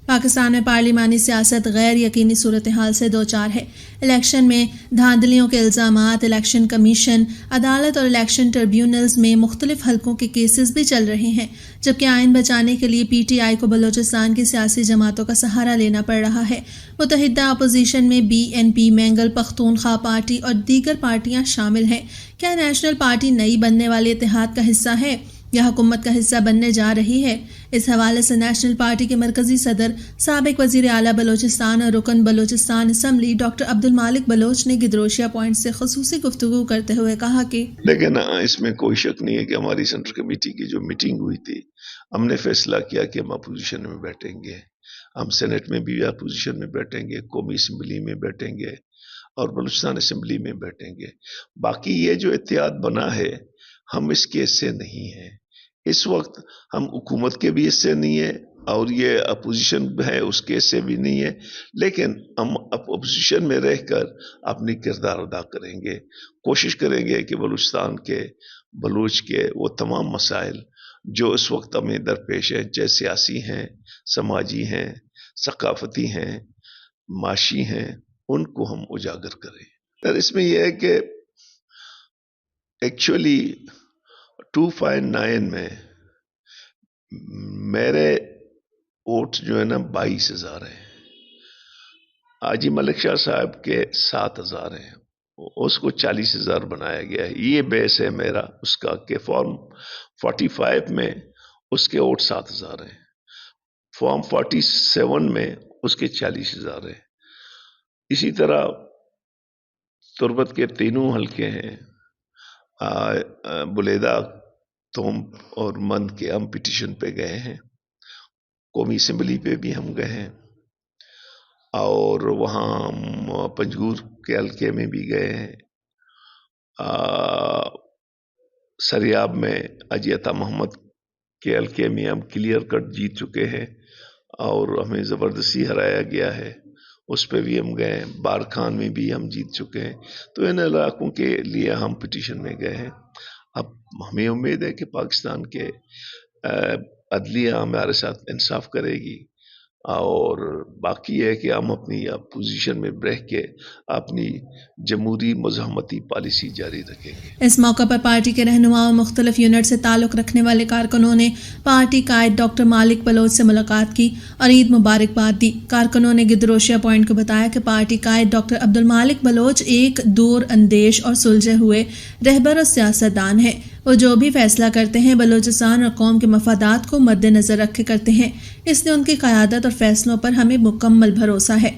پاکستان میں پارلیمانی سیاست غیر یقینی صورتحال سے دوچار ہے۔ الیکشن میں دھاندلیوں کے الزامات، الیکشن کمیشن، عدالت اور الیکشن ٹریبیونلز میں مختلف حلقوں کے کیسز بھی چل رہے ہیں، جبکہ آئین بچانے کے لیے پی ٹی آئی کو بلوچستان کی سیاسی جماعتوں کا سہارا لینا پڑ رہا ہے۔ متحدہ اپوزیشن میں B N P, Mengal Pakhtunkhwa party اور دیگر پارٹیاں شامل ہیں۔ کیا نیشنل پارٹی نئی بننے والی اتحاد کا حصہ ہے یا حکومت کا حصہ بننے جا رہی ہے؟ اس حوالے سے نیشنل پارٹی کے مرکزی صدر، سابق وزیر اعلیٰ بلوچستان اور رکن بلوچستان اسمبلی ڈاکٹر عبدالمالک بلوچ نے گدروشیا پوائنٹ سے خصوصی گفتگو کرتے ہوئے کہا کہ لیکن اس میں کوئی شک نہیں ہے کہ ہماری سینٹرل کمیٹی کی جو میٹنگ ہوئی تھی، ہم نے فیصلہ کیا کہ ہم اپوزیشن میں بیٹھیں گے، ہم سینٹ میں بھی اپوزیشن میں بیٹھیں گے، قومی اسمبلی میں بیٹھیں گے اور بلوچستان اسمبلی میں بیٹھیں گے۔ باقی یہ جو اتحاد بنا ہے، ہم اس کے حصے نہیں ہیں۔ اس وقت ہم حکومت کے بھی حصے نہیں ہیں اور یہ اپوزیشن ہے اس کے حصے بھی نہیں ہے، لیکن ہم اپوزیشن میں رہ کر اپنی کردار ادا کریں گے، کوشش کریں گے کہ بلوچستان کے بلوچ کے وہ تمام مسائل جو اس وقت ہمیں درپیش ہیں، چاہے سیاسی ہیں، سماجی ہیں، ثقافتی ہیں، معاشی ہیں، ان کو ہم اجاگر کریں۔ اس میں یہ ہے کہ ایکچولی 259 میں میرے ووٹ جو ہے نا 22,000 ہیں، حاجی ملک شاہ صاحب کے 7,000 ہیں، اس کو 40,000 بنایا گیا ہے۔ یہ بیس ہے میرا اس کا کہ فارم 45 میں اس کے ووٹ 7,000 ہیں، فارم 47 میں اس کے 40,000 ہیں۔ اسی طرح تربت کے تینوں حلقے ہیں، بلیدہ، توم اور مند کے ہم پٹیشن پہ گئے ہیں، قومی اسمبلی پہ بھی ہم گئے ہیں اور وہاں ہم پنجگور کے حلقے میں بھی گئے ہیں، سریاب میں حاجی عطا محمد کے حلقے میں ہم کلیئر کٹ جیت چکے ہیں اور ہمیں زبردستی ہرایا گیا ہے، اس پہ بھی ہم گئے ہیں، بارکھان میں بھی ہم جیت چکے ہیں۔ تو ان علاقوں کے لیے ہم پٹیشن میں گئے ہیں۔ اب ہمیں امید ہے کہ پاکستان کے عدلیہ ہمارے ساتھ انصاف کرے گی اور باقی ہے کہ ہم اپنی پوزیشن میں رہ کے اپنی جمہوری مزاحمتی پالیسی جاری رکھیں گے۔ اس موقع پر پارٹی کے رہنما اور مختلف یونٹ سے تعلق رکھنے والے کارکنوں نے پارٹی قائد ڈاکٹر مالک بلوچ سے ملاقات کی اور عید مبارکباد دی۔ کارکنوں نے گدروشیا پوائنٹ کو بتایا کہ پارٹی قائد ڈاکٹر عبدالمالک بلوچ ایک دور اندیش اور سلجھے ہوئے رہبر اور سیاستدان ہیں۔ وہ جو بھی فیصلہ کرتے ہیں بلوچستان اور قوم کے مفادات کو مد نظر رکھے کرتے ہیں، اس لیے ان کی قیادت اور فیصلوں پر ہمیں مکمل بھروسہ ہے۔